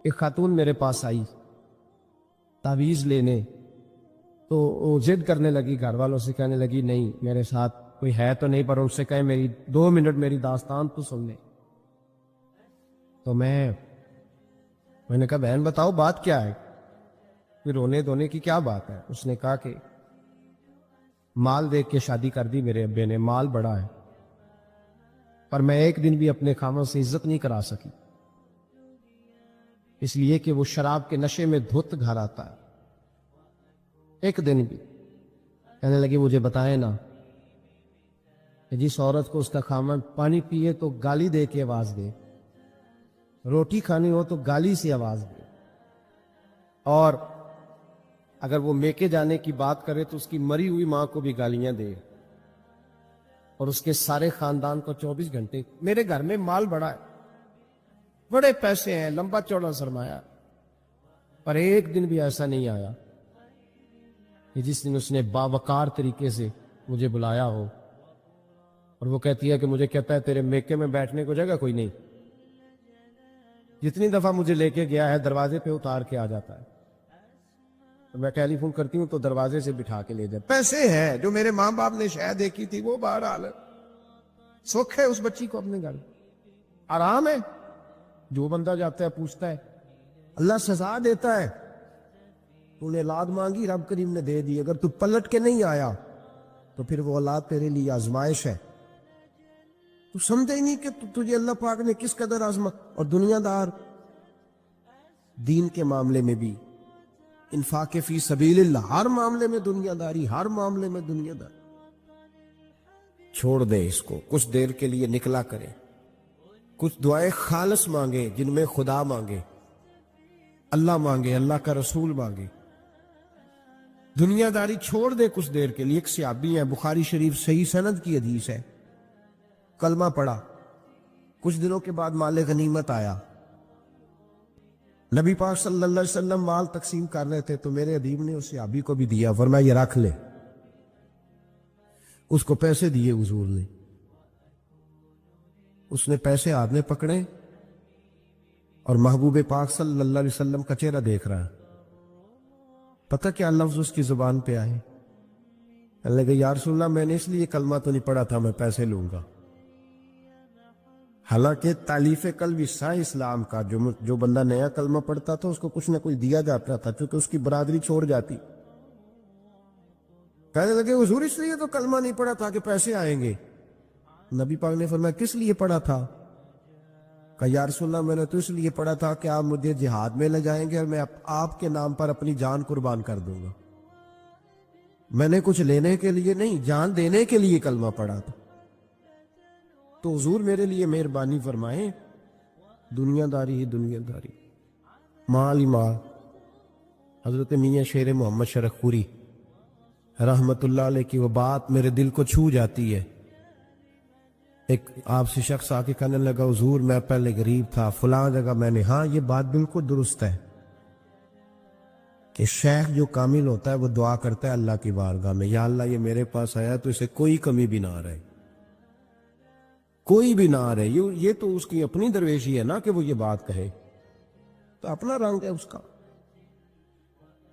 ایک خاتون میرے پاس آئی تعویذ لینے، تو وہ ضد کرنے لگی، گھر والوں سے کہنے لگی نہیں میرے ساتھ کوئی ہے تو نہیں، پر ان سے کہیں میری 2 منٹ میری داستان تو سن لے۔ تو میں نے کہا بہن بتاؤ بات کیا ہے، پھر رونے دھونے کی کیا بات ہے؟ اس نے کہا کہ مال دیکھ کے شادی کر دی میرے ابے نے، مال بڑا ہے، پر میں ایک دن بھی اپنے خاوند سے عزت نہیں کرا سکی، اس لیے کہ وہ شراب کے نشے میں دھت گھر آتا ہے، ایک دن بھی۔ کہنے لگی مجھے بتائیں نا کہ جس عورت کو اس کا خاوند پانی پیے تو گالی دے کے آواز دے، روٹی کھانی ہو تو گالی سے آواز دے، اور اگر وہ میکے جانے کی بات کرے تو اس کی مری ہوئی ماں کو بھی گالیاں دے، اور اس کے سارے خاندان کو 24 گھنٹے۔ میرے گھر میں مال بڑا ہے، بڑے پیسے ہیں، لمبا چوڑا سرمایہ، پر ایک دن بھی ایسا نہیں آیا کہ جس دن اس نے باوقار طریقے سے مجھے بلایا ہو، اور وہ کہتی ہے کہ مجھے کہتا ہے تیرے میکے میں بیٹھنے کو جگہ کوئی نہیں، جتنی دفعہ مجھے لے کے گیا ہے دروازے پہ اتار کے آ جاتا ہے، تو میں ٹیلی فون کرتی ہوں تو دروازے سے بٹھا کے لے جاتا۔ پیسے ہیں جو میرے ماں باپ نے شاید دیکھی تھی، وہ بہرحال سکھ ہے اس بچی کو اپنے گھر، آرام ہے، جو بندہ جاتا ہے پوچھتا ہے، اللہ سزا دیتا ہے، تو نے اولاد مانگی رب کریم نے دے دی، اگر تو پلٹ کے نہیں آیا تو پھر وہ اولاد تیرے لیے آزمائش ہے، تو سمجھے ہی نہیں کہ تجھے اللہ پاک نے کس قدر آزما۔ اور دنیا دار دین کے معاملے میں بھی، انفاق فی سبیل اللہ، ہر معاملے میں دنیا داری، ہر معاملے میں دنیا داری۔ چھوڑ دے اس کو، کچھ دیر کے لیے نکلا کرے، کچھ دعائیں خالص مانگے جن میں خدا مانگے، اللہ مانگے، اللہ کا رسول مانگے، دنیا داری چھوڑ دے کچھ دیر کے لیے۔ ایک صحابی ہیں، بخاری شریف صحیح سند کی حدیث ہے، کلمہ پڑھا، کچھ دنوں کے بعد مال غنیمت آیا، نبی پاک صلی اللہ علیہ وسلم مال تقسیم کر رہے تھے تو میرے ادیب نے اس صحابی کو بھی دیا، فرمایا یہ رکھ لے، اس کو پیسے دیے حضور نے، اس نے پیسے ہاتھ میں پکڑے اور محبوب پاک صلی اللہ علیہ وسلم کا چہرہ دیکھ رہا ہے، پتہ کیا لفظ اس کی زبان پہ آئے؟ اللہ کہ یا رسول اللہ میں نے اس لیے کلمہ تو نہیں پڑھا تھا میں پیسے لوں گا۔ حالانکہ تالیف قلب حصہ اسلام کا، جو بندہ نیا کلمہ پڑھتا تھا اس کو کچھ نہ کچھ دیا جاتا تھا، کیونکہ اس کی برادری چھوڑ جاتی۔ کہنے لگے حضور اس لیے تو کلمہ نہیں پڑھا تھا کہ پیسے آئیں گے۔ نبی پاک نے فرمایا کس لیے پڑھا تھا؟ کہا یا رسول اللہ میں نے تو اس لیے پڑھا تھا کہ آپ مجھے جہاد میں لے جائیں گے اور میں آپ کے نام پر اپنی جان قربان کر دوں گا، میں نے کچھ لینے کے لیے نہیں، جان دینے کے لیے کلمہ پڑھا تھا۔ تو حضور میرے لیے مہربانی فرمائیں، دنیا داری ہی دنیا داری، مال ہی مال۔ حضرت میاں شیر محمد شرخ پوری رحمت اللہ علیہ کی وہ بات میرے دل کو چھو جاتی ہے۔ ایک آپ سے شخص آ کے کہنے لگا حضور میں پہلے غریب تھا فلاں جگہ، میں نے ہاں یہ بات بالکل درست ہے کہ شیخ جو کامل ہوتا ہے وہ دعا کرتا ہے اللہ کی بارگاہ میں، یا اللہ یہ میرے پاس آیا تو اسے کوئی کمی بھی نہ رہے، کوئی بھی نہ رہے۔ یہ تو اس کی اپنی درویشی ہے نا کہ وہ یہ بات کہے، تو اپنا رنگ ہے اس کا۔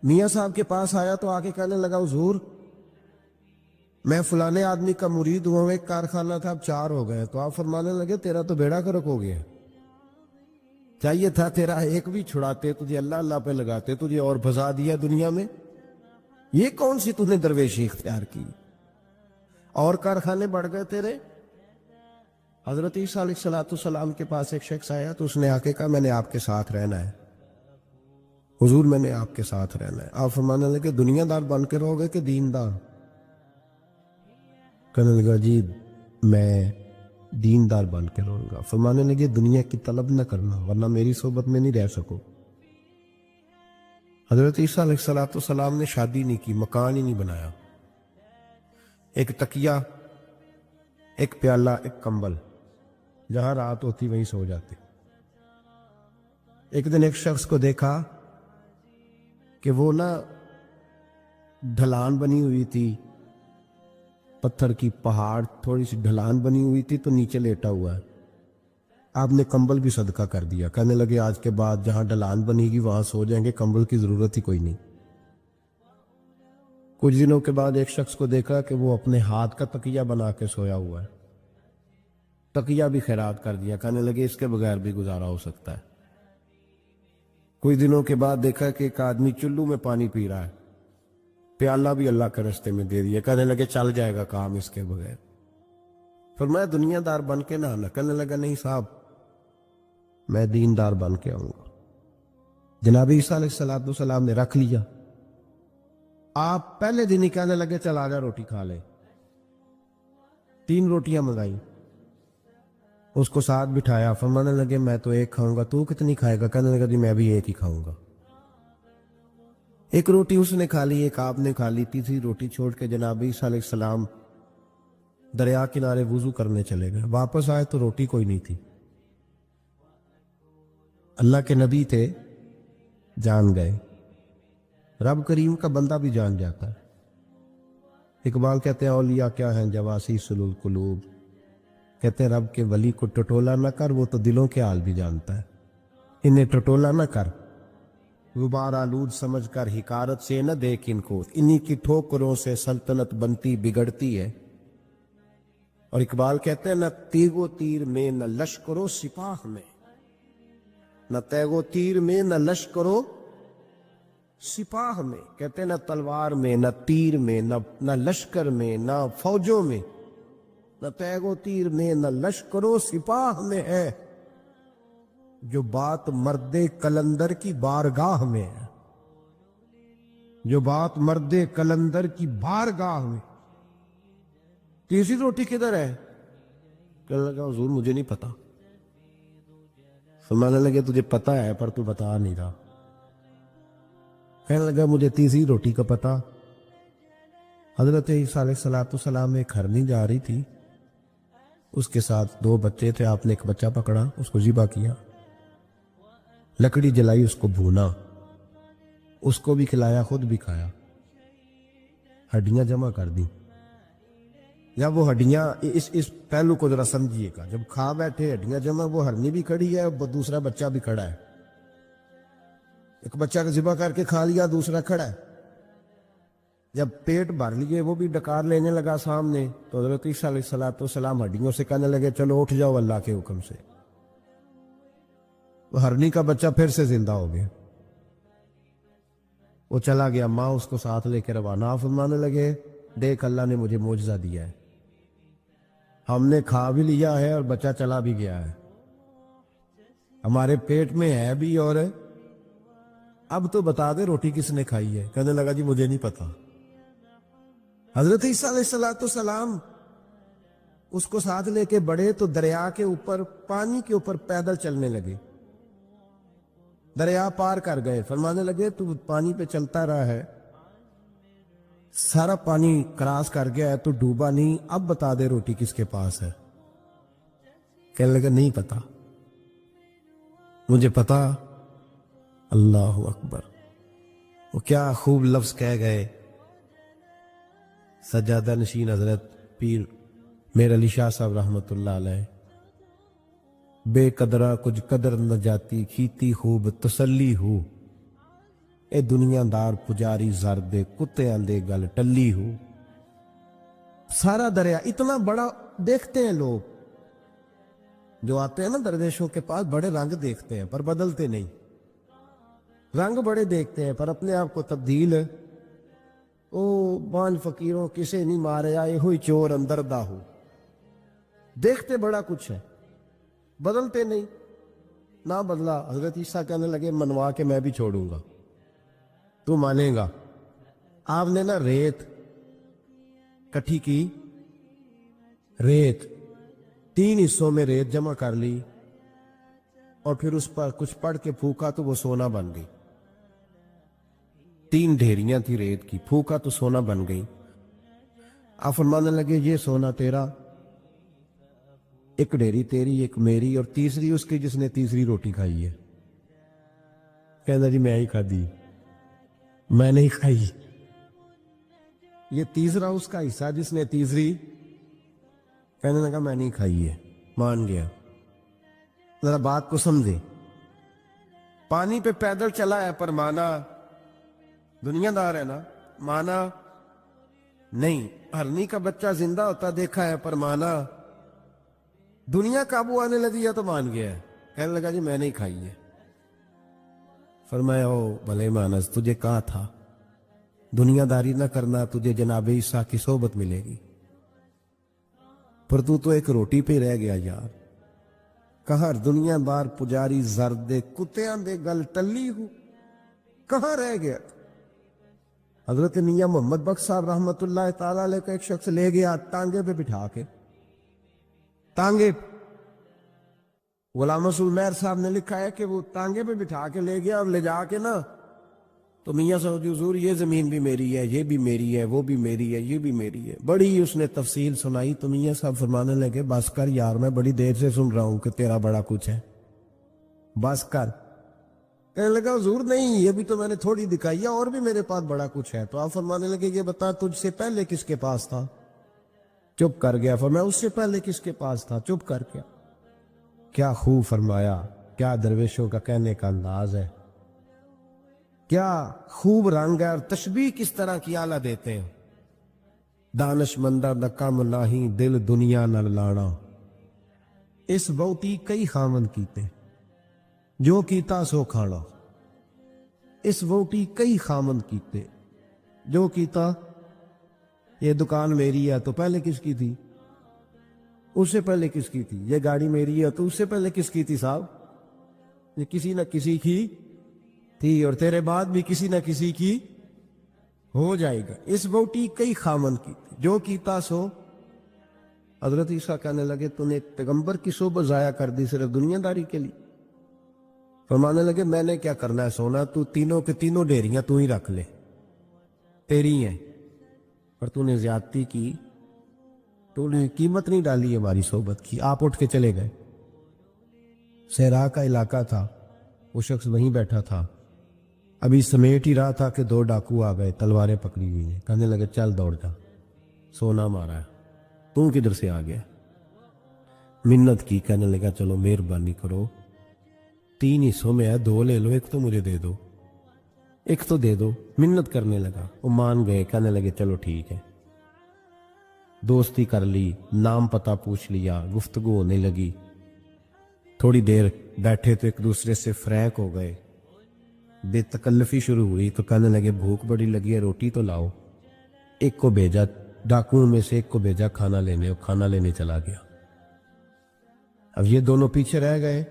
میاں صاحب کے پاس آیا تو آ کے کہنے لگا حضور میں فلانے آدمی کا مرید ہوا، ایک کارخانہ تھا اب 4 ہو گئے، تو آپ فرمانے لگے تیرا تو بیڑا غرق ہو گیا، چاہیے تھا تیرا ایک بھی چھڑاتے، تجھے اللہ اللہ پہ لگاتے، تجھے اور پھنسا دیا دنیا میں، یہ کون سی تُو نے درویشی اختیار کی، اور کارخانے بڑھ گئے تیرے۔ حضرت عیسیٰ علیہ السلام کے پاس ایک شخص آیا تو اس نے آ کے کہا میں نے آپ کے ساتھ رہنا ہے حضور، میں نے آپ کے ساتھ رہنا ہے۔ آپ فرمانے لگے دنیا دار بن کے رہو گے کہ دیندار؟ کہنے لگا جی میں دیندار بن کے رہوں گا۔ فرمانے لگے دنیا کی طلب نہ کرنا ورنہ میری صحبت میں نہیں رہ سکو۔ حضرت عیسیٰ علیہ السلام نے شادی نہیں کی، مکان ہی نہیں بنایا، ایک تکیہ، ایک پیالہ، ایک کمبل، جہاں رات ہوتی وہیں سو جاتے۔ ایک دن ایک شخص کو دیکھا کہ وہ ڈھلان بنی ہوئی تھی، پتھر کی پہاڑ، تھوڑی سی ڈھلان بنی ہوئی تھی تو نیچے لیٹا ہوا ہے، آپ نے کمبل بھی صدقہ کر دیا. کہنے لگے آج کے بعد جہاں ڈلان بنے گی وہاں سو جائیں گے, کمبل کی ضرورت ہی کوئی نہیں. کچھ دنوں کے بعد ایک شخص کو دیکھا کہ وہ اپنے ہاتھ کا تکیہ بنا کے سویا ہوا ہے. تکیہ بھی خیرات کر دیا. کہنے لگے اس کے بغیر بھی گزارا ہو سکتا ہے. کچھ دنوں کے بعد دیکھا کہ ایک آدمی چلو میں پانی پی رہا ہے, پیالہ بھی اللہ کے راستے میں دے دیا. کہنے لگے چل جائے گا کام اس کے بغیر. فرمایا دنیا دار بن کے نہ آنا. کہنے لگا نہیں صاحب, میں دیندار بن کے آؤں گا. جناب عیسیٰ علیہ السلام نے رکھ لیا. آپ پہلے دن ہی کہنے لگے چل آ جا روٹی کھا لے. 3 روٹیاں منگائی, اس کو ساتھ بٹھایا. فرمانے لگے میں تو ایک کھاؤں گا, تو کتنی کھائے گا؟ کہنے لگا جی میں بھی ایک ہی کھاؤں گا. ایک روٹی اس نے کھا لی, ایک آپ نے کھا لی. تیسری روٹی چھوڑ کے جناب عیسیٰ علیہ السلام دریا کنارے وضو کرنے چلے گئے. واپس آئے تو روٹی کوئی نہیں تھی. اللہ کے نبی تھے, جان گئے. رب کریم کا بندہ بھی جان جاتا ہے. اقبال کہتے ہیں اولیاء کیا ہیں جواسیس القلوب. کہتے ہیں رب کے ولی کو ٹٹولا نہ کر, وہ تو دلوں کے حال بھی جانتا ہے. انہیں ٹٹولا نہ کر, غبار آلود سمجھ کر حکارت سے نہ دیکھ ان کو. انہی کی ٹھوکروں سے سلطنت بنتی بگڑتی ہے. اور اقبال کہتے ہیں نہ تیغ و تیر میں نہ لشکر و سپاہ میں, نہ تیغ و تیر میں نہ لشکر و سپاہ میں. کہتے ہیں نہ تلوار میں نہ تیر میں نہ لشکر میں نہ فوجوں میں, نہ تیغ و تیر میں نہ لشکر و سپاہ میں ہے جو بات مرد کلندر کی بارگاہ میں ہے. جو بات مرد کلندر کی بارگاہ میں. تیسری روٹی کدھر ہے؟ کہنے لگا حضور مجھے نہیں پتا. فرمانے لگے تجھے پتا ہے پر تو بتا نہیں رہا. کہنے لگا مجھے تیسری روٹی کا پتا. حضرت عیسیٰ علیہ السلام ایک ہرنی جا رہی تھی, اس کے ساتھ 2 بچے تھے. آپ نے ایک بچہ پکڑا, اس کو ذبح کیا, لکڑی جلائی, اس کو بھونا, اس کو بھی کھلایا, خود بھی کھایا, ہڈیاں جمع کر دی. جب وہ ہڈیاں اس پہلو کو ذرا سمجھیے گا, جب کھا بیٹھے ہڈیاں جمع, وہ ہرنی بھی کھڑی ہے, دوسرا بچہ بھی کھڑا ہے. ایک بچہ کا ذبح کر کے کھا لیا, دوسرا کھڑا ہے. جب پیٹ بھر لیے, وہ بھی ڈکار لینے لگا سامنے, تو حضرت عیسیٰ علیہ السلام ہڈیوں سے کہنے لگے چلو اٹھ جاؤ اللہ کے حکم سے. وہ ہرنی کا بچہ پھر سے زندہ ہو گیا. وہ چلا گیا, ماں اس کو ساتھ لے کے روانہ. فرمانے لگے دیکھ اللہ نے مجھے معجزہ دیا ہے, ہم نے کھا بھی لیا ہے اور بچہ چلا بھی گیا ہے, ہمارے پیٹ میں ہے بھی, اور اب تو بتا دے روٹی کس نے کھائی ہے. کہنے لگا جی مجھے نہیں پتا. حضرت عیسیٰ علیہ السلام اس کو ساتھ لے کے بڑھے تو دریا کے اوپر, پانی کے اوپر پیدل چلنے لگے. دریا پار کر گئے. فرمانے لگے تو پانی پہ چلتا رہا ہے, سارا پانی کراس کر گیا ہے, تو ڈوبا نہیں, اب بتا دے روٹی کس کے پاس ہے. کہنے لگا نہیں پتا, مجھے پتا. اللہ اکبر. وہ کیا خوب لفظ کہہ گئے سجادہ نشین حضرت پیر میر علی شاہ صاحب رحمت اللہ علیہ. بے قدرہ کچھ قدر نہ جاتی, کھیتی خوب تسلی ہو, اے دنیا دار پجاری زرد, کتے آندے گل ٹلی ہو. سارا دریا اتنا بڑا دیکھتے ہیں لوگ جو آتے ہیں نا درویشوں کے پاس, بڑے رنگ دیکھتے ہیں پر بدلتے نہیں. رنگ بڑے دیکھتے ہیں پر اپنے آپ کو تبدیل, او بانج فقیروں کسے نہیں مارے آئے ہوئی چور اندر دا ہو. دیکھتے بڑا کچھ ہے, بدلتے نہیں. نہ بدلا. حضرت عیسیٰ کہنے لگے منوا کے میں بھی چھوڑوں گا, تو مانے گا. آپ نے نا ریت کٹھی کی, ریت 3 حصوں میں ریت جمع کر لی, اور پھر اس پر کچھ پڑھ کے پھونکا تو وہ سونا بن گئی. 3 ڈھیریاں تھی ریت کی, پھونکا تو سونا بن گئی. آپ فرمانے لگے یہ سونا تیرا, ایک ڈھیری تیری, ایک میری, اور تیسری اس کی جس نے تیسری روٹی کھائی ہے. کہنا جی میں ہی کھا دی, میں نہیں کھائی. یہ تیسرا اس کا حصہ جس نے تیسری, کہنے لگا میں نہیں کھائی ہے, مان گیا. ذرا بات کو سمجھے. پانی پہ پیدل چلا ہے پر مانا دنیا دار ہے نا, مانا نہیں. ہرنی کا بچہ زندہ ہوتا دیکھا ہے پر مانا دنیا قابو آنے لگی ہے تو مان گیا ہے. کہنے لگا جی میں نہیں کھائی ہے. فرمایا او بھلے مانس, تجھے کہا تھا دنیا داری نہ کرنا, تجھے جناب عیسیٰ کی صحبت ملے گی, پر تو ایک روٹی پہ رہ گیا یار. کہاں دنیا دار پجاری زرد کتیاں دے گل ٹلی ہو, کہاں رہ گیا. حضرت میاں محمد بخش صاحب رحمت اللہ تعالی علیہ کا ایک شخص لے گیا ٹانگے پہ بٹھا کے. ٹانگے غلام رسول مہر صاحب نے لکھا ہے کہ وہ ٹانگے پہ بٹھا کے لے گیا, اور لے جا کے نا تو میاں صاحب حضور یہ زمین بھی میری ہے, یہ بھی میری ہے, وہ بھی میری ہے, یہ بھی میری ہے. بڑی اس نے تفصیل سنائی تو میاں صاحب فرمانے لگے بس کر یار, میں بڑی دیر سے سن رہا ہوں کہ تیرا بڑا کچھ ہے, بس کر. کہنے لگا حضور نہیں, یہ بھی تو میں نے تھوڑی دکھائی ہے, اور بھی میرے پاس بڑا کچھ ہے. تو آپ فرمانے لگے یہ بتا تجھ سے پہلے کس کے پاس تھا؟ چپ کر گیا. فرمایا اس سے پہلے کس کے پاس تھا؟ چپ کر گیا. کیا خوب فرمایا, کیا درویشوں کا کہنے کا انداز ہے, کیا خوب رنگ ہے, اور تشبیہ کس طرح کی اعلیٰ دیتے ہیں. دانش مندہ دا کم نہیں, دل دنیا نہ لانا, اس بہتی کئی خامن کیتے, جو کیتا سو کھانا. اس بہتی کئی خامن کیتے, جو کیتا. یہ دکان میری ہے تو پہلے کس کی تھی؟ اس سے پہلے کس کی تھی. یہ گاڑی میری ہے تو اس سے پہلے کس کی تھی صاحب؟ یہ کسی نہ کسی کی تھی, اور تیرے بعد بھی کسی نہ کسی کی ہو جائے گا. اس بوٹی کئی خامن کی تھی, جو کیتا سو. حضرت عیسیٰ کہنے لگے تو نے پیغمبر کی صحبت ضائع کر دی صرف دنیا داری کے لیے. فرمانے لگے میں نے کیا کرنا ہے سونا, تو تینوں کے تینوں ڈیریاں تو ہی رکھ لے, تیری ہیں, پر تو نے زیادتی کی, تو نے قیمت نہیں ڈالی ہماری صحبت کی. آپ اٹھ کے چلے گئے. صحرا کا علاقہ تھا, وہ شخص وہیں بیٹھا تھا, ابھی سمیٹ ہی رہا تھا کہ دو ڈاکو آ گئے, تلواریں پکڑی ہوئی ہیں. کہنے لگے چل دوڑ جا, سونا مارا ہے, تو کدھر سے آ گیا؟ منت کی. کہنے لگا چلو مہربانی کرو, 3 حصوں میں ہے, 2 لے لو, ایک تو مجھے دے دو, ایک تو دے دو. منت کرنے لگا, وہ مان گئے. کہنے لگے چلو ٹھیک ہے. دوستی کر لی, نام پتہ پوچھ لیا, گفتگو ہونے لگی. تھوڑی دیر بیٹھے تو ایک دوسرے سے فریق ہو گئے, بے تکلفی شروع ہوئی. تو کہنے لگے بھوک بڑی لگی ہے, روٹی تو لاؤ. ایک کو بھیجا, ڈاکوؤں میں سے ایک کو بھیجا کھانا لینے, اور کھانا لینے چلا گیا. اب یہ دونوں پیچھے رہ گئے,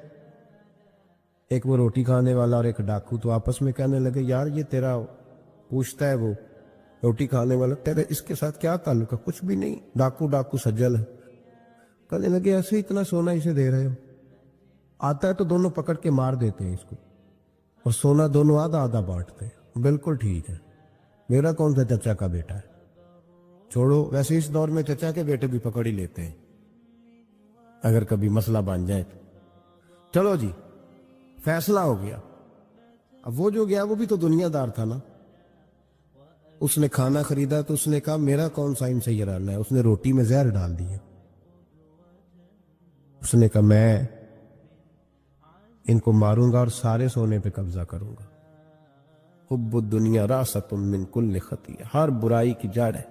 ایک وہ روٹی کھانے والا اور ایک ڈاکو. تو آپس میں کہنے لگے یار یہ تیرا پوچھتا ہے وہ روٹی کھانے والا, تیرے اس کے ساتھ کیا تعلق ہے؟ کچھ بھی نہیں, ڈاکو ڈاکو سجل ہے. کہنے لگے ایسے اتنا سونا اسے دے رہے ہو, آتا ہے تو دونوں پکڑ کے مار دیتے ہیں اس کو, اور سونا دونوں آدھا آدھا بانٹتے ہیں. بالکل ٹھیک ہے, میرا کون سا چچا کا بیٹا ہے, چھوڑو. ویسے اس دور میں چچا کے بیٹے بھی پکڑ ہی لیتے ہیں اگر کبھی مسئلہ بن جائے تو. چلو جی فیصلہ ہو گیا. اب وہ جو گیا وہ بھی تو دنیا دار تھا نا, اس نے کھانا خریدا تو اس نے کہا میرا کون سا ان سے یہ رہنا ہے. اس نے روٹی میں زہر ڈال دیا. اس نے کہا میں ان کو ماروں گا اور سارے سونے پہ قبضہ کروں گا. حب الدنیا راست من کل خطیہ, ہر برائی کی جڑ ہے.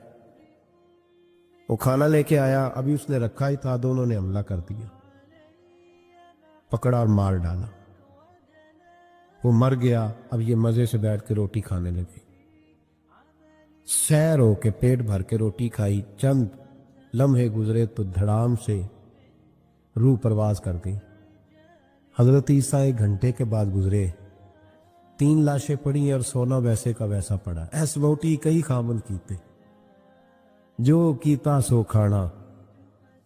وہ کھانا لے کے آیا, ابھی اس نے رکھا ہی تھا, دونوں نے حملہ کر دیا, پکڑا اور مار ڈالا. وہ مر گیا. اب یہ مزے سے بیٹھ کے روٹی کھانے لگے. سیر ہو کے پیٹ بھر کے روٹی کھائی. چند لمحے گزرے تو دھڑام سے روح پرواز کر گئی. حضرت عیسیٰ 1 گھنٹے کے بعد گزرے. 3 لاشیں پڑی اور سونا ویسے کا ویسا پڑا. ایس بوٹی کئی خامن کیتے, جو کیتا سو کھانا,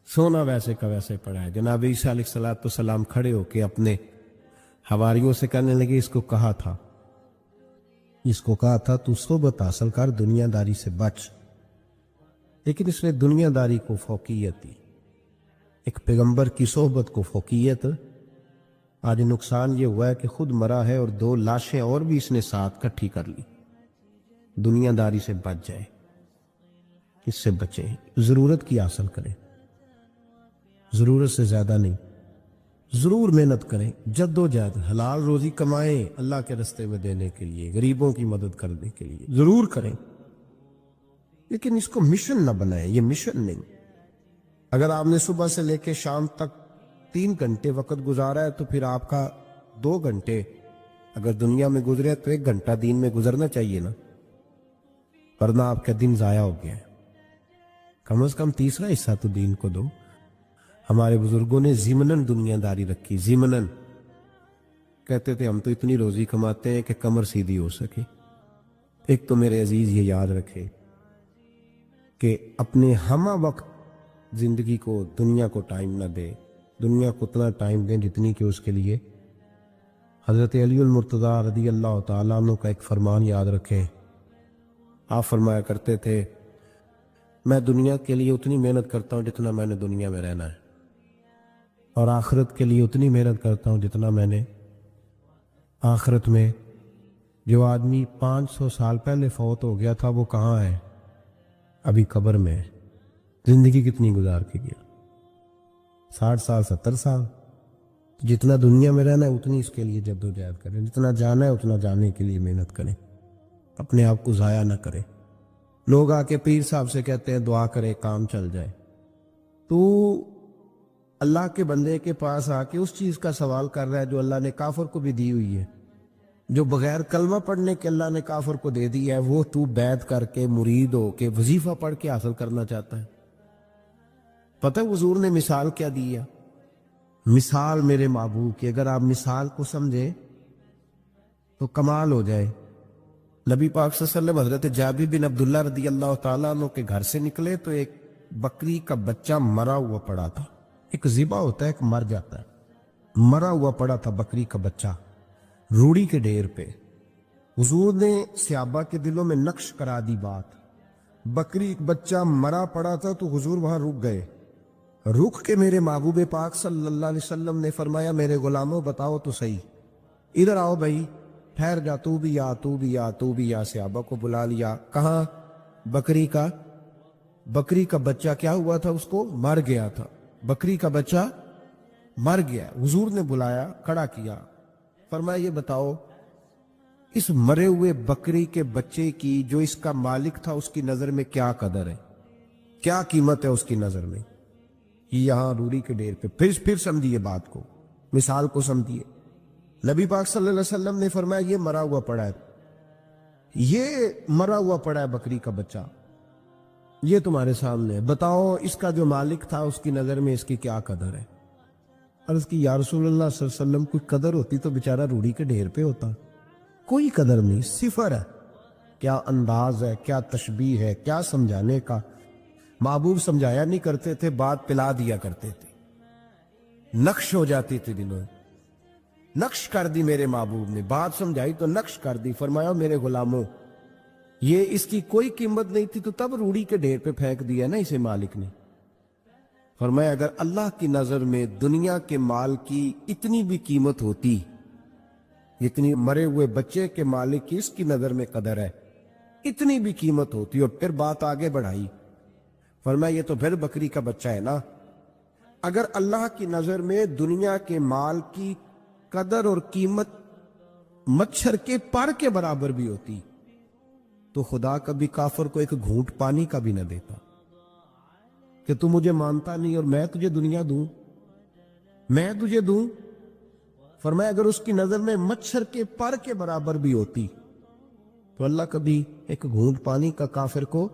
سونا ویسے کا ویسے پڑا ہے. جناب عیسیٰ علیہ السلام کھڑے ہو کے اپنے حواریوں سے کہنے لگے اس کو کہا تھا تو صحبت حاصل کر, دنیا داری سے بچ. لیکن اس نے دنیا داری کو فوقیت دی, ایک پیغمبر کی صحبت کو فوقیت. آج نقصان یہ ہوا ہے کہ خود مرا ہے اور 2 لاشیں اور بھی اس نے ساتھ کٹھی کر لی. دنیا داری سے بچ جائے, اس سے بچے, ضرورت کی حاصل کرے, ضرورت سے زیادہ نہیں. ضرور محنت کریں، جد و جہد، حلال روزی کمائیں اللہ کے رستے میں دینے کے لیے، غریبوں کی مدد کرنے کے لیے ضرور کریں، لیکن اس کو مشن نہ بنائیں۔ یہ مشن نہیں۔ اگر آپ نے صبح سے لے کے شام تک 3 گھنٹے وقت گزارا ہے تو پھر آپ کا 2 گھنٹے اگر دنیا میں گزرے تو 1 گھنٹہ دین میں گزرنا چاہیے نا، ورنہ آپ کا دن ضائع ہو گیا ہے۔ کم از کم تیسرا حصہ تو دین کو دو۔ ہمارے بزرگوں نے ضمناً دنیا داری رکھی، ضمناً کہتے تھے ہم تو اتنی روزی کماتے ہیں کہ کمر سیدھی ہو سکے۔ ایک تو میرے عزیز یہ یاد رکھے کہ اپنے ہمہ وقت زندگی کو، دنیا کو ٹائم نہ دے، دنیا کو اتنا ٹائم دیں جتنی کہ اس کے لیے۔ حضرت علی المرتضیٰ رضی اللہ تعالیٰ عنہ کا ایک فرمان یاد رکھیں۔ آپ فرمایا کرتے تھے میں دنیا کے لیے اتنی محنت کرتا ہوں جتنا میں نے دنیا میں رہنا ہے، اور آخرت کے لیے اتنی محنت کرتا ہوں جتنا میں نے آخرت میں۔ جو آدمی 500 سال پہلے فوت ہو گیا تھا وہ کہاں ہے؟ ابھی قبر میں ہے۔ زندگی کتنی گزار کے گیا؟ 60 سال 70 سال۔ جتنا دنیا میں رہنا ہے اتنی اس کے لیے جد و جہد کریں، جتنا جانا ہے اتنا جانے کے لیے محنت کریں، اپنے آپ کو ضائع نہ کریں۔ لوگ آ کے پیر صاحب سے کہتے ہیں دعا کرے کام چل جائے، تو اللہ کے بندے کے پاس آ کے اس چیز کا سوال کر رہا ہے جو اللہ نے کافر کو بھی دی ہوئی ہے، جو بغیر کلمہ پڑھنے کے اللہ نے کافر کو دے دی ہے، وہ تو بیعت کر کے مرید ہو کے وظیفہ پڑھ کے حاصل کرنا چاہتا ہے۔ پتہ حضور نے مثال کیا دی ہے؟ مثال میرے محبوب کی، اگر آپ مثال کو سمجھے تو کمال ہو جائے۔ نبی پاک صلی اللہ علیہ وسلم حضرت جابر بن عبداللہ رضی اللہ تعالیٰ عنہ کے گھر سے نکلے تو ایک بکری کا بچہ مرا ہوا پڑا تھا۔ ایک ذبح ہوتا ہے، ایک مر جاتا ہے، مرا ہوا پڑا تھا بکری کا بچہ روڑی کے ڈھیر پہ۔ حضور نے صحابہ کے دلوں میں نقش کرا دی بات۔ بکری بچہ مرا پڑا تھا تو حضور وہاں رک گئے۔ رک کے میرے محبوب پاک صلی اللہ علیہ وسلم نے فرمایا میرے غلاموں بتاؤ تو صحیح، ادھر آؤ بھائی، ٹھہر جا، تو بھی آ، تو بھی آ، تو بھی آ۔ صحابہ کو بلا لیا۔ کہاں؟ بکری کا بچہ کیا ہوا تھا؟ اس کو مر گیا تھا۔ بکری کا بچہ مر گیا۔ حضور نے بلایا، کھڑا کیا، فرمایا یہ بتاؤ اس مرے ہوئے بکری کے بچے کی جو اس کا مالک تھا اس کی نظر میں کیا قدر ہے، کیا قیمت ہے اس کی نظر میں؟ یہ یہاں روڑی کے ڈھیر پہ پھر سمجھیے بات کو، مثال کو سمجھیے۔ نبی پاک صلی اللہ علیہ وسلم نے فرمایا یہ مرا ہوا پڑا ہے، یہ مرا ہوا پڑا ہے بکری کا بچہ، یہ تمہارے سامنے ہے، بتاؤ اس کا جو مالک تھا اس کی نظر میں اس کی کیا قدر ہے؟ عرض کی یا رسول اللہ صلی اللہ علیہ وسلم کوئی قدر ہوتی تو بیچارہ روڑی کے ڈھیر پہ ہوتا، کوئی قدر نہیں، صفر ہے۔ کیا انداز ہے، کیا تشبیہ ہے، کیا سمجھانے کا۔ محبوب سمجھایا نہیں کرتے تھے، بات پلا دیا کرتے تھے، نقش ہو جاتی تھی دلوں میں۔ نقش کر دی میرے محبوب نے، بات سمجھائی تو نقش کر دی۔ فرمایا میرے غلاموں یہ اس کی کوئی قیمت نہیں تھی تو تب روڑی کے ڈھیر پہ پھینک دیا نا اسے مالک نے۔ فرمایا اگر اللہ کی نظر میں دنیا کے مال کی اتنی بھی قیمت ہوتی، اتنی مرے ہوئے بچے کے مالک کی اس کی نظر میں قدر ہے، اتنی بھی قیمت ہوتی، اور پھر بات آگے بڑھائی۔ فرمایا یہ تو پھر بکری کا بچہ ہے نا۔ اگر اللہ کی نظر میں دنیا کے مال کی قدر اور قیمت مچھر کے پر کے برابر بھی ہوتی تو خدا کبھی کافر کو ایک گھونٹ پانی کا بھی نہ دیتا کہ تو مجھے مانتا نہیں اور میں تجھے دنیا دوں، میں تجھے دوں۔ فرمایا اگر اس کی نظر میں مچھر کے پر کے برابر بھی ہوتی تو اللہ کبھی ایک گھونٹ پانی کا کافر کو۔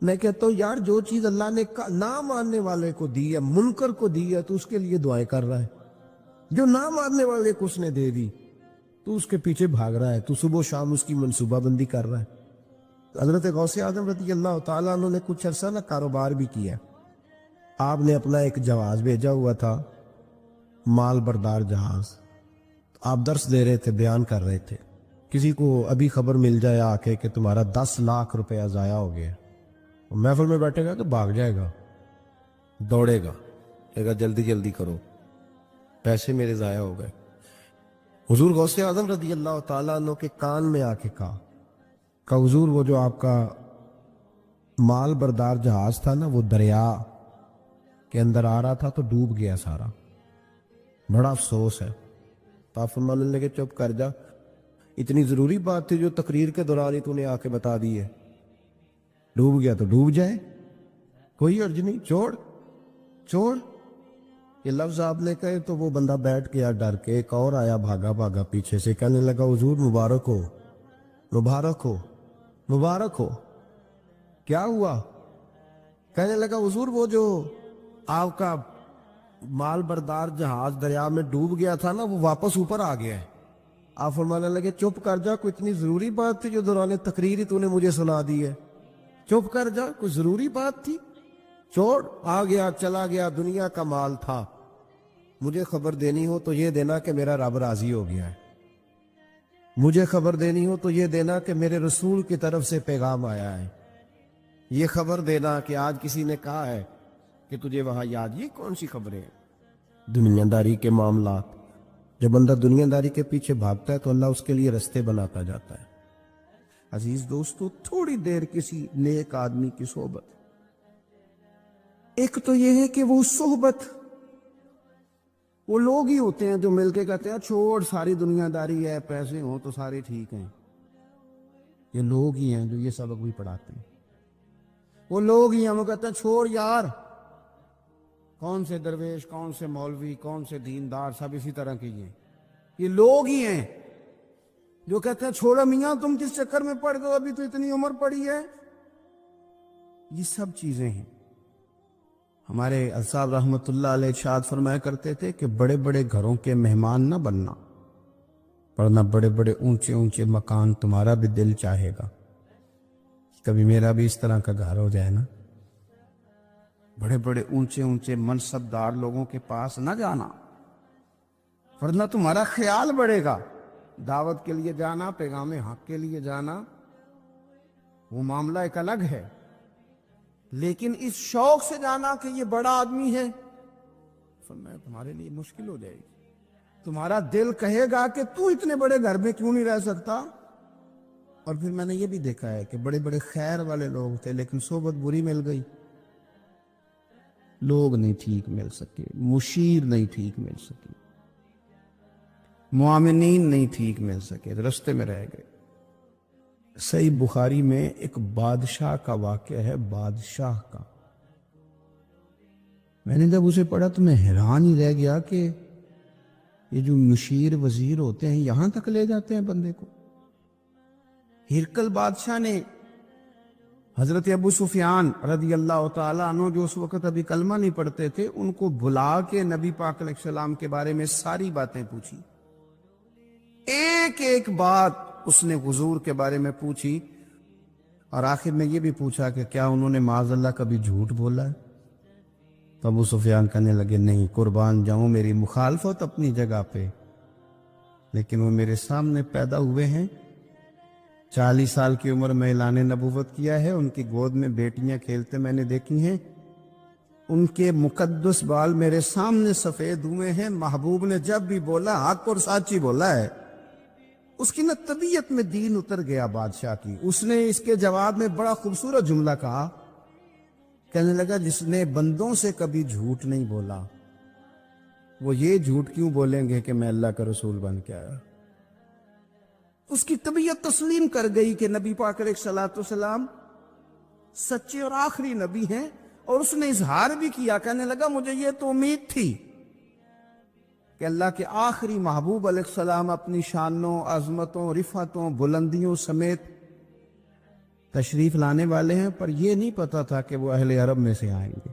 میں کہتا ہوں یار جو چیز اللہ نے نہ ماننے والے کو دی ہے، منکر کو دی ہے، تو اس کے لیے دعائیں کر رہا ہے۔ جو نہ ماننے والے کو اس نے دے دی تو اس کے پیچھے بھاگ رہا ہے، تو صبح و شام اس کی منصوبہ بندی کر رہا ہے۔ حضرت غوث اعظم رضی اللہ تعالیٰ عنہ نے کچھ عرصہ کاروبار بھی کیا۔ آپ نے اپنا ایک جہاز بھیجا ہوا تھا، مال بردار جہاز۔ آپ درس دے رہے تھے، بیان کر رہے تھے، کسی کو ابھی خبر مل جائے آ کے کہ تمہارا 10 لاکھ روپیہ ضائع ہو گیا، محفل میں بیٹھے گا کہ بھاگ جائے گا، دوڑے گا، کہے گا جلدی جلدی کرو، پیسے میرے ضائع ہو گئے۔ حضور غوث اعظم رضی اللہ تعالیٰ عنہ کے کان میں آ کے کہا حضور وہ جو آپ کا مال بردار جہاز تھا نا، وہ دریا کے اندر آ رہا تھا تو ڈوب گیا سارا، بڑا افسوس ہے۔ تو آپ فرمانے لگے چپ کر جا، اتنی ضروری بات تھی جو تقریر کے دوران ہی تو نے آ کے بتا دی ہے، ڈوب گیا تو ڈوب جائے، کوئی عرض نہیں، چھوڑ چھوڑ۔ یہ لفظ آپ نے کہے تو وہ بندہ بیٹھ گیا ڈر کے، ایک اور آیا بھاگا بھاگا پیچھے سے، کہنے لگا حضور مبارک ہو مبارک ہو مبارک ہو۔ کیا ہوا؟ کہنے لگا حضور وہ جو آپ کا مال بردار جہاز دریا میں ڈوب گیا تھا نا، وہ واپس اوپر آ گیا ہے۔ آپ فرمانے لگے چپ کر جا، کوئی اتنی ضروری بات تھی جو دوران تقریر ہی تو نے مجھے سنا دی ہے، چپ کر جا، کوئی ضروری بات تھی، چھوڑ۔ آ گیا چلا گیا، دنیا کا مال تھا، مجھے خبر دینی ہو تو یہ دینا کہ میرا رب راضی ہو گیا ہے، مجھے خبر دینی ہو تو یہ دینا کہ میرے رسول کی طرف سے پیغام آیا ہے، یہ خبر دینا کہ آج کسی نے کہا ہے کہ تجھے وہاں یاد۔ یہ کون سی خبریں ہیں؟ دنیا داری کے معاملات۔ جب بندہ دنیا داری کے پیچھے بھاگتا ہے تو اللہ اس کے لیے رستے بناتا جاتا ہے۔ عزیز دوستو، تھوڑی دیر کسی نیک آدمی کی صحبت، ایک تو یہ ہے کہ وہ صحبت، وہ لوگ ہی ہوتے ہیں جو مل کے کہتے ہیں چھوڑ ساری دنیا داری ہے، پیسے ہوں تو سارے ٹھیک ہیں۔ یہ لوگ ہی ہیں جو یہ سبق بھی پڑھاتے ہیں، وہ لوگ ہی ہیں وہ کہتے ہیں چھوڑ یار، کون سے درویش، کون سے مولوی، کون سے دیندار، سب اسی طرح کے ہیں۔ یہ لوگ ہی ہیں جو کہتے ہیں چھوڑا میاں تم کس چکر میں پڑ گئے، ابھی تو اتنی عمر پڑی ہے۔ یہ سب چیزیں ہیں۔ ہمارے صاحب رحمۃ اللہ علیہ ارشاد فرمایا کرتے تھے کہ بڑے بڑے گھروں کے مہمان نہ بننا، ورنہ بڑے بڑے اونچے اونچے مکان تمہارا بھی دل چاہے گا، کبھی میرا بھی اس طرح کا گھر ہو جائے نا۔ بڑے بڑے اونچے اونچے منصب دار لوگوں کے پاس نہ جانا، ورنہ تمہارا خیال بڑھے گا۔ دعوت کے لیے جانا، پیغام حق کے لیے جانا، وہ معاملہ ایک الگ ہے، لیکن اس شوق سے جانا کہ یہ بڑا آدمی ہے، فرمایا تمہارے لیے مشکل ہو جائے گی۔ تمہارا دل کہے گا کہ تو اتنے بڑے گھر میں کیوں نہیں رہ سکتا۔ اور پھر میں نے یہ بھی دیکھا ہے کہ بڑے بڑے خیر والے لوگ تھے لیکن صحبت بری مل گئی، لوگ نہیں ٹھیک مل سکے، مشیر نہیں ٹھیک مل سکے، معامنین نہیں ٹھیک مل سکے، رستے میں رہ گئے۔ صحیح بخاری میں ایک بادشاہ کا واقعہ ہے، بادشاہ کا۔ میں نے جب اسے پڑھا تو میں حیران ہی رہ گیا کہ یہ جو مشیر وزیر ہوتے ہیں یہاں تک لے جاتے ہیں بندے کو۔ ہرقل بادشاہ نے حضرت ابو سفیان رضی اللہ تعالیٰ عنہ، جو اس وقت ابھی کلمہ نہیں پڑھتے تھے، ان کو بلا کے نبی پاک علیہ السلام کے بارے میں ساری باتیں پوچھی، ایک ایک بات اس نے حضور کے بارے میں پوچھی، اور آخر میں یہ بھی پوچھا کہ کیا انہوں نے معاذ اللہ کبھی جھوٹ بولا ہے؟ تو ابو سفیان کہنے لگے نہیں، قربان جاؤں، میری مخالفت اپنی جگہ پہ، لیکن وہ میرے سامنے پیدا ہوئے ہیں، 40 سال کی عمر میں اعلان نبوت کیا ہے، ان کی گود میں بیٹیاں کھیلتے میں نے دیکھی ہیں، ان کے مقدس بال میرے سامنے سفید ہوئے ہیں، محبوب نے جب بھی بولا حق اور سچ ہی بولا ہے۔ اس کی نہ طبیعت میں دین اتر گیا بادشاہ کی۔ اس نے اس کے جواب میں بڑا خوبصورت جملہ کہا، کہنے لگا جس نے بندوں سے کبھی جھوٹ نہیں بولا وہ یہ جھوٹ کیوں بولیں گے کہ میں اللہ کا رسول بن کے آیا۔ اس کی طبیعت تسلیم کر گئی کہ نبی پاک علیہ السلام سچے اور آخری نبی ہیں، اور اس نے اظہار بھی کیا، کہنے لگا مجھے یہ تو امید تھی کہ اللہ کے آخری محبوب علیہ السلام اپنی شانوں، عظمتوں، رفعتوں، بلندیوں سمیت تشریف لانے والے ہیں، پر یہ نہیں پتا تھا کہ وہ اہل عرب میں سے آئیں گے۔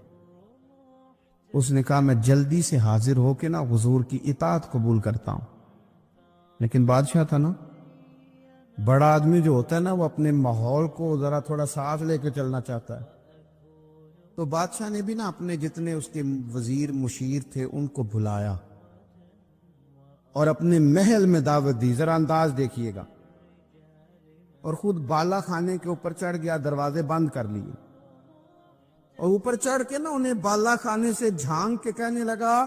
اس نے کہا میں جلدی سے حاضر ہو کے نا حضور کی اطاعت قبول کرتا ہوں، لیکن بادشاہ تھا نا، بڑا آدمی جو ہوتا ہے نا وہ اپنے ماحول کو ذرا تھوڑا ساتھ لے کے چلنا چاہتا ہے، تو بادشاہ نے بھی نا اپنے جتنے اس کے وزیر مشیر تھے ان کو بلایا اور اپنے محل میں دعوت دی۔ ذرا انداز دیکھیے گا، اور خود بالا خانے کے اوپر چڑھ گیا، دروازے بند کر لیے، اور اوپر چڑھ کے نا انہیں بالا خانے سے جھانک کے کہنے لگا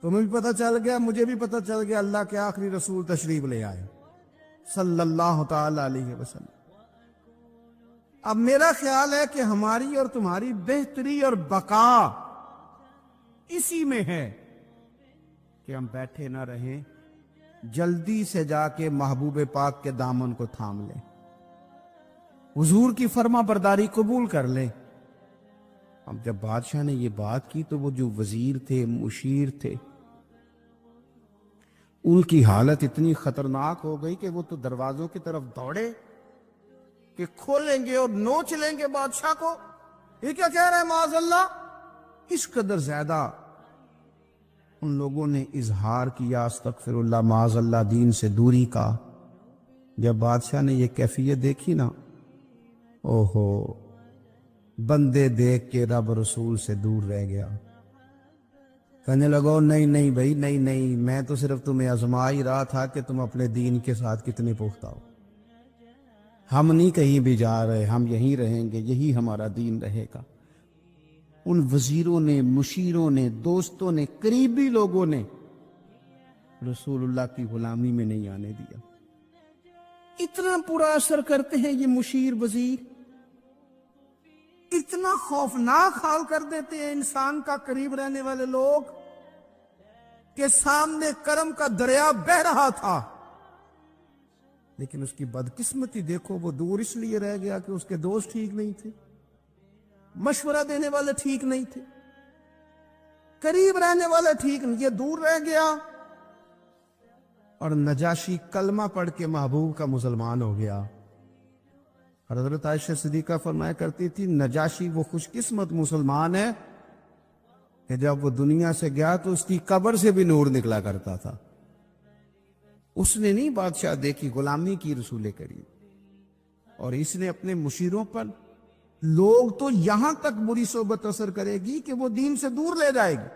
تمہیں بھی پتہ چل گیا، مجھے بھی پتہ چل گیا، اللہ کے آخری رسول تشریف لے آئے صلی اللہ تعالی علیہ وسلم۔ اب میرا خیال ہے کہ ہماری اور تمہاری بہتری اور بقا اسی میں ہے کہ ہم بیٹھے نہ رہیں، جلدی سے جا کے محبوب پاک کے دامن کو تھام لیں، حضور کی فرما برداری قبول کر لیں۔ اب جب بادشاہ نے یہ بات کی تو وہ جو وزیر تھے، مشیر تھے، ان کی حالت اتنی خطرناک ہو گئی کہ وہ تو دروازوں کی طرف دوڑے کہ کھولیں گے اور نوچ لیں گے بادشاہ کو۔ یہ کیا کہہ رہے ہیں معاذ اللہ؟ اس قدر زیادہ ان لوگوں نے اظہار کیا استغفر اللہ معاذ اللہ دین سے دوری کا۔ جب بادشاہ نے یہ کیفیت دیکھی نا، اوہو، بندے دیکھ کے رب رسول سے دور رہ گیا، کہنے لگو نہیں نہیں بھائی، نہیں نہیں، میں تو صرف تمہیں آزما ہی رہا تھا کہ تم اپنے دین کے ساتھ کتنے پختہ ہو، ہم نہیں کہیں بھی جا رہے، ہم یہیں رہیں گے، یہی ہمارا دین رہے گا۔ ان وزیروں نے، مشیروں نے، دوستوں نے، قریبی لوگوں نے رسول اللہ کی غلامی میں نہیں آنے دیا۔ اتنا برا اثر کرتے ہیں یہ مشیر وزیر، اتنا خوفناک حال کر دیتے ہیں انسان کا قریب رہنے والے لوگ کہ سامنے کرم کا دریا بہہ رہا تھا، لیکن اس کی بدقسمتی دیکھو، وہ دور اس لیے رہ گیا کہ اس کے دوست ٹھیک نہیں تھے، مشورہ دینے والے ٹھیک نہیں تھے، قریب رہنے والے ٹھیک نہیں، یہ دور رہ گیا۔ اور نجاشی کلمہ پڑھ کے محبوب کا مسلمان ہو گیا۔ حضرت عائشہ صدیقہ فرمایا کرتی تھی، نجاشی وہ خوش قسمت مسلمان ہے کہ جب وہ دنیا سے گیا تو اس کی قبر سے بھی نور نکلا کرتا تھا۔ اس نے نہیں بادشاہ دیکھی، غلامی کی رسول کریم، اور اس نے اپنے مشیروں پر، لوگ تو یہاں تک بری صحبت اثر کرے گی کہ وہ دین سے دور لے جائے گی۔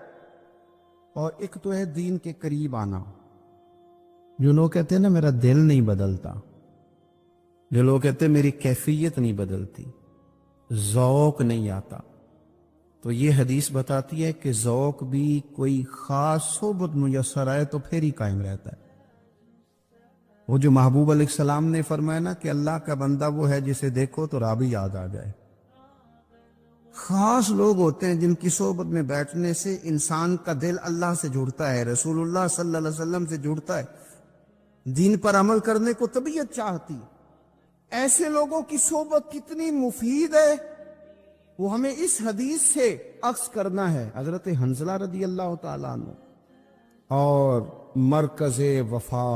اور ایک تو ہے دین کے قریب آنا، جو لوگ کہتے ہیں نا میرا دل نہیں بدلتا، جو لوگ کہتے ہیں میری کیفیت نہیں بدلتی، ذوق نہیں آتا، تو یہ حدیث بتاتی ہے کہ ذوق بھی کوئی خاص صحبت میسر آئے تو پھر ہی قائم رہتا ہے۔ وہ جو محبوب علیہ السلام نے فرمایا نا کہ اللہ کا بندہ وہ ہے جسے دیکھو تو رابی یاد آ جائے۔ خاص لوگ ہوتے ہیں جن کی صحبت میں بیٹھنے سے انسان کا دل اللہ سے جڑتا ہے، رسول اللہ صلی اللہ علیہ وسلم سے جڑتا ہے، دین پر عمل کرنے کو طبیعت چاہتی۔ ایسے لوگوں کی صحبت کتنی مفید ہے وہ ہمیں اس حدیث سے عکس کرنا ہے۔ حضرت حنظلہ رضی اللہ تعالیٰ عنہ اور مرکز وفا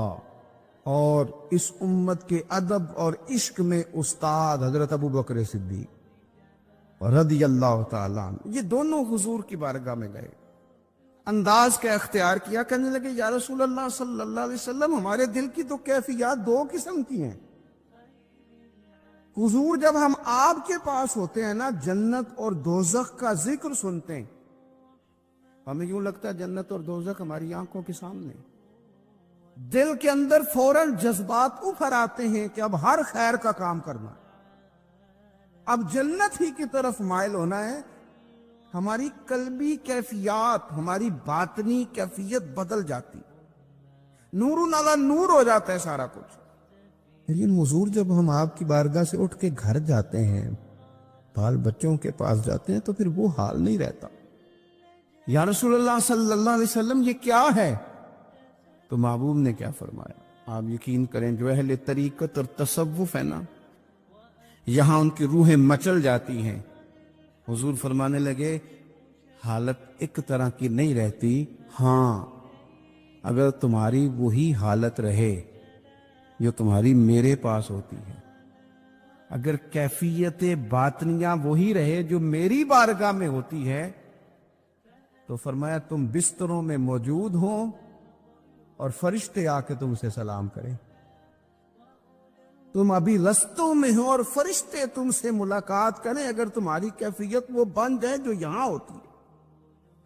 اور اس امت کے ادب اور عشق میں استاد حضرت ابو بکر صدیق رضی اللہ تعالیٰ عنہ، یہ دونوں حضور کی بارگاہ میں گئے، انداز کا اختیار کیا، کہنے لگے یا رسول اللہ صلی اللہ علیہ وسلم، ہمارے دل کی تو کیفیات دو قسم کی ہیں۔ حضور جب ہم آپ کے پاس ہوتے ہیں نا، جنت اور دوزخ کا ذکر سنتے ہیں، ہمیں یوں لگتا ہے جنت اور دوزخ ہماری آنکھوں کے سامنے، دل کے اندر فوراً جذبات ابھر آتے ہیں کہ اب ہر خیر کا کام کرنا ہے، اب جنت ہی کی طرف مائل ہونا ہے۔ ہماری قلبی کیفیات، ہماری باطنی کیفیت بدل جاتی، نور علی نور ہو جاتا ہے سارا کچھ۔ لیکن حضور جب ہم آپ کی بارگاہ سے اٹھ کے گھر جاتے ہیں، بال بچوں کے پاس جاتے ہیں، تو پھر وہ حال نہیں رہتا۔ یا رسول اللہ صلی اللہ علیہ وسلم یہ کیا ہے؟ تو محبوب نے کیا فرمایا؟ آپ یقین کریں، جو اہل طریقت اور تصوف ہے نا، یہاں ان کی روحیں مچل جاتی ہیں۔ حضور فرمانے لگے حالت ایک طرح کی نہیں رہتی، ہاں اگر تمہاری وہی حالت رہے جو تمہاری میرے پاس ہوتی ہے، اگر کیفیت باطنیہ وہی رہے جو میری بارگاہ میں ہوتی ہے، تو فرمایا تم بستروں میں موجود ہو اور فرشتے آ کے تم سے سلام کریں، تم ابھی رستوں میں ہو اور فرشتے تم سے ملاقات کریں، اگر تمہاری کیفیت وہ بن جائے جو یہاں ہوتی ہے،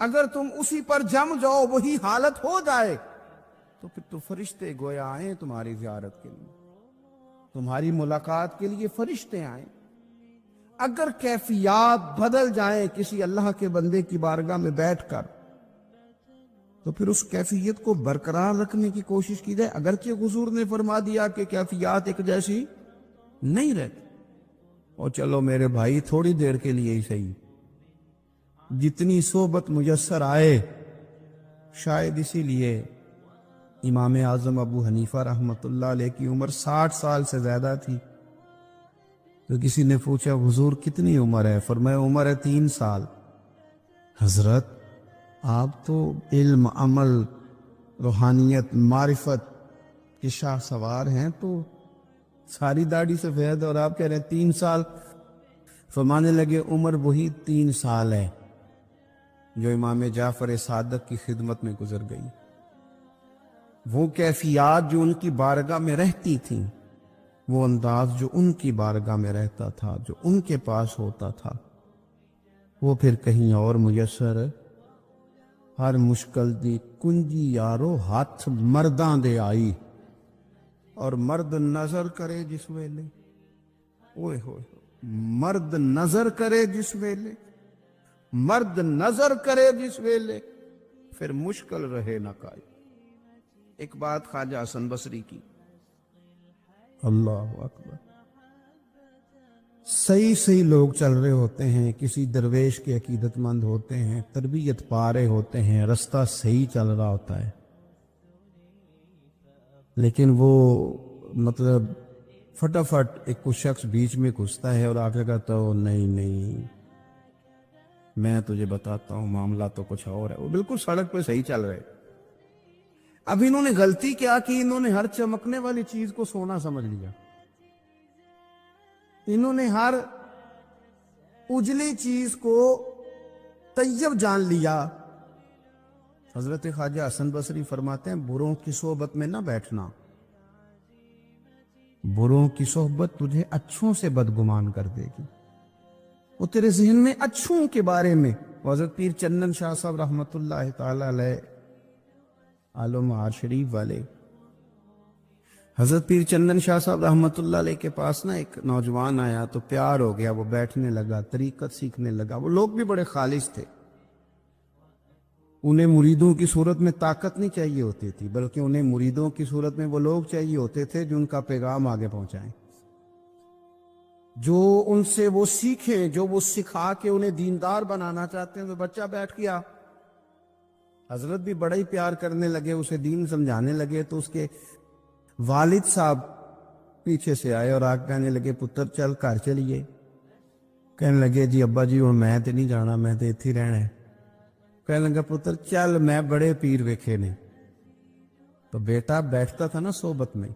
اگر تم اسی پر جم جاؤ، وہی حالت ہو جائے، تو پھر تو فرشتے گویا آئیں تمہاری زیارت کے لیے، تمہاری ملاقات کے لیے فرشتے آئیں۔ اگر کیفیات بدل جائیں کسی اللہ کے بندے کی بارگاہ میں بیٹھ کر، تو پھر اس کیفیت کو برقرار رکھنے کی کوشش کی جائے، اگرچہ حضور نے فرما دیا کہ کیفیات ایک جیسی نہیں رہتی، اور چلو میرے بھائی تھوڑی دیر کے لیے ہی صحیح، جتنی صحبت میسر آئے شاید اسی لیے امام اعظم ابو حنیفہ رحمۃ اللہ علیہ کی عمر 60 سال سے زیادہ تھی. تو کسی نے پوچھا حضور کتنی عمر ہے؟ فرمایا عمر ہے 3 سال. حضرت آپ تو علم، عمل، روحانیت، معرفت کے شاہ سوار ہیں، تو ساری داڑھی سفید اور آپ کہہ رہے ہیں 3 سال. فرمانے لگے عمر وہی 3 سال ہے جو امام جعفر صادق کی خدمت میں گزر گئی. وہ کیفیات جو ان کی بارگاہ میں رہتی تھیں، وہ انداز جو ان کی بارگاہ میں رہتا تھا، جو ان کے پاس ہوتا تھا، وہ پھر کہیں اور میسر. ہر مشکل دی کنجی یارو ہاتھ مرداں دے آئی، اور مرد نظر کرے جس ویلے، اوئے ہوئے مرد نظر کرے جس ویلے، مرد نظر کرے جس ویلے، پھر مشکل رہے نہ کائی. ایک بات خواجہ حسن بصری کی، اللہ اکبر. صحیح لوگ چل رہے ہوتے ہیں، کسی درویش کے عقیدت مند ہوتے ہیں، تربیت پا رہے ہوتے ہیں، رستہ صحیح چل رہا ہوتا ہے، لیکن وہ مطلب فٹافٹ ایک کچھ شخص بیچ میں گھستا ہے اور آگے کہتا ہو نہیں میں تجھے بتاتا ہوں معاملہ تو کچھ اور ہے. وہ بالکل سڑک پہ صحیح چل رہے. اب انہوں نے غلطی کیا کی؟ انہوں نے ہر چمکنے والی چیز کو سونا سمجھ لیا. انہوں نے ہر اجلی چیز کو طیب جان لیا. حضرت خواجہ حسن بصری فرماتے ہیں بروں کی صحبت میں نہ بیٹھنا، بروں کی صحبت تجھے اچھوں سے بدگمان کر دے گی. وہ تیرے ذہن میں اچھوں کے بارے میں. حضرت پیر چندن شاہ صاحب رحمۃ اللہ تعالی علیہ عالم معاد شریف والے، حضرت پیر چندن شاہ صاحب رحمۃ اللہ علیہ کے پاس نا ایک نوجوان آیا تو پیار ہو گیا. وہ بیٹھنے لگا، طریقت سیکھنے لگا. وہ لوگ بھی بڑے خالص تھے. انہیں مریدوں کی صورت میں طاقت نہیں چاہیے ہوتی تھی، بلکہ انہیں مریدوں کی صورت میں وہ لوگ چاہیے ہوتے تھے جو ان کا پیغام آگے پہنچائیں، جو ان سے وہ سیکھیں، جو وہ سکھا کے انہیں دیندار بنانا چاہتے ہیں. تو بچہ بیٹھ گیا، حضرت بھی بڑا ہی پیار کرنے لگے، اسے دین سمجھانے لگے. تو اس کے والد صاحب پیچھے سے آئے اور آگ کہنے لگے پتر چل گھر چلیے. کہنے لگے جی ابا جی اور میں تے نہیں جانا، میں تے اتھی رہنا ہے. کہنے لگا پتر چل میں بڑے پیر ویکھے نے. تو بیٹا بیٹھتا تھا نا صحبت میں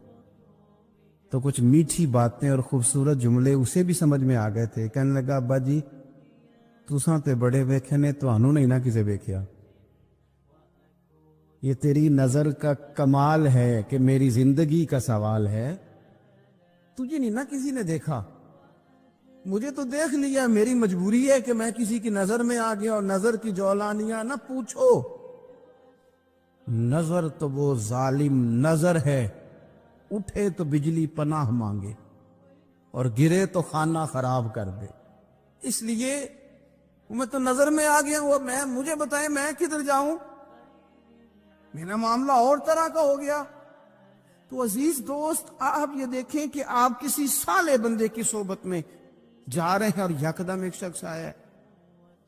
تو کچھ میٹھی باتیں اور خوبصورت جملے اسے بھی سمجھ میں آ گئے تھے. کہنے لگا ابا جی تساں تے بڑے ویکھے نے، تانوں نہیں نہ کسے ویکھیا. یہ تیری نظر کا کمال ہے کہ میری زندگی کا سوال ہے، تجھے نہیں نہ کسی نے دیکھا، مجھے تو دیکھ لیا. میری مجبوری ہے کہ میں کسی کی نظر میں آ گیا. اور نظر کی جولانیاں نہ پوچھو، نظر تو وہ ظالم نظر ہے، اٹھے تو بجلی پناہ مانگے اور گرے تو خانہ خراب کر دے. اس لیے میں تو نظر میں آ گیا ہوں. میں مجھے بتائیں میں کدھر جاؤں؟ میرا معاملہ اور طرح کا ہو گیا. تو عزیز دوست آپ یہ دیکھیں کہ آپ کسی صالح بندے کی صحبت میں جا رہے ہیں اور یکدم ایک شخص آیا ہے،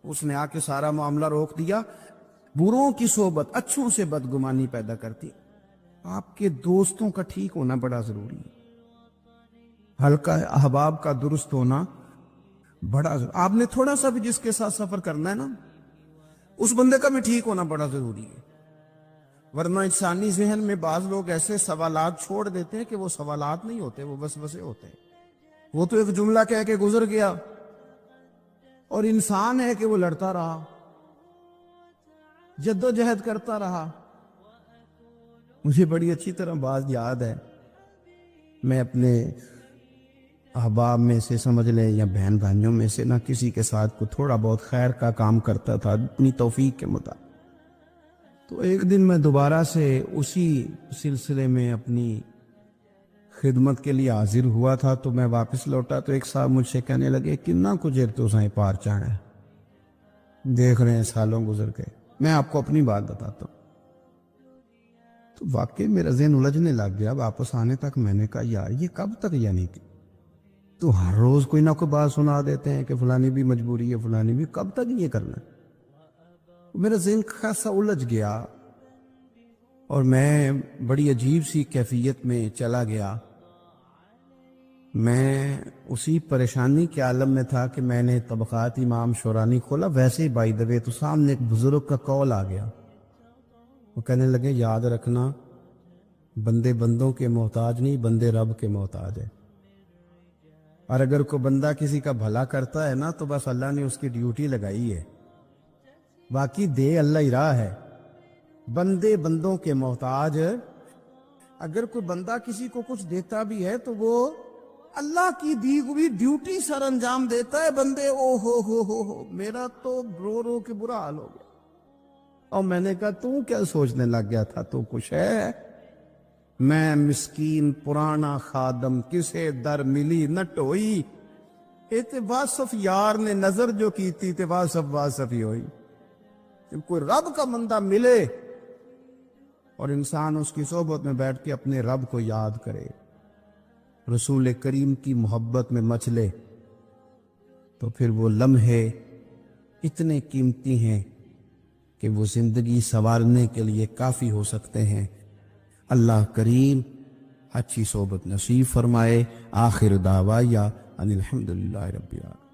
اس نے آ کے سارا معاملہ روک دیا. بروں کی صحبت اچھوں سے بدگمانی پیدا کرتی. آپ کے دوستوں کا ٹھیک ہونا بڑا ضروری ہے، حلقہ احباب کا درست ہونا بڑا ضروری. آپ نے تھوڑا سا بھی جس کے ساتھ سفر کرنا ہے نا، اس بندے کا بھی ٹھیک ہونا بڑا ضروری ہے. ورنہ انسانی ذہن میں بعض لوگ ایسے سوالات چھوڑ دیتے ہیں کہ وہ سوالات نہیں ہوتے، وہ وسوسے ہوتے ہیں. وہ تو ایک جملہ کہہ کے گزر گیا، اور انسان ہے کہ وہ لڑتا رہا، جد و جہد کرتا رہا. مجھے بڑی اچھی طرح بات یاد ہے، میں اپنے احباب میں سے سمجھ لیں یا بہن بھائیوں میں سے نہ کسی کے ساتھ کو تھوڑا بہت خیر کا کام کرتا تھا اپنی توفیق کے مطابق. تو ایک دن میں دوبارہ سے اسی سلسلے میں اپنی خدمت کے لیے حاضر ہوا تھا. تو میں واپس لوٹا تو ایک صاحب مجھ سے کہنے لگے کنا کچھ تو سائیں پار چاڑا ہے. دیکھ رہے ہیں سالوں گزر گئے. میں آپ کو اپنی بات بتاتا ہوں. تو واقعی میرا ذہن الجھنے لگ گیا. واپس آنے تک میں نے کہا یار یہ کب تک، یعنی کہ تو ہر روز کوئی نہ کوئی بات سنا دیتے ہیں کہ فلانی بھی مجبوری ہے، فلانی بھی، کب تک یہ کرنا ہے؟ میرا ذہن خاصا الجھ گیا. اور میں بڑی عجیب سی کیفیت میں چلا گیا. میں اسی پریشانی کے عالم میں تھا کہ میں نے طبقات امام شورانی کھولا. ویسے ہی بائی دا وے تو سامنے ایک بزرگ کا کال آ گیا. وہ کہنے لگے یاد رکھنا بندے بندوں کے محتاج نہیں، بندے رب کے محتاج ہے. اور اگر کوئی بندہ کسی کا بھلا کرتا ہے نا تو بس اللہ نے اس کی ڈیوٹی لگائی ہے، باقی دے اللہ ہی راہ ہے. بندے بندوں کے محتاج. اگر کوئی بندہ کسی کو کچھ دیتا بھی ہے تو وہ اللہ کی دی ہوئی ڈیوٹی سر انجام دیتا ہے. بندے او ہو میرا تو رو رو کے برا حال ہو گیا. اور میں نے کہا تو کیا سوچنے لگ گیا تھا، تو کچھ ہے؟ میں مسکین پرانا خادم کسے در ملی نہ ٹوئی، واصف یار نے نظر جو کی تھی تے واصف ہی ہوئی. جب کوئی رب کا بندہ ملے اور انسان اس کی صحبت میں بیٹھ کے اپنے رب کو یاد کرے، رسول کریم کی محبت میں مچلے، تو پھر وہ لمحے اتنے قیمتی ہیں کہ وہ زندگی سنوارنے کے لیے کافی ہو سکتے ہیں. اللہ کریم اچھی صحبت نصیب فرمائے. آخر دعوایا ان الحمدللہ رب العالمین.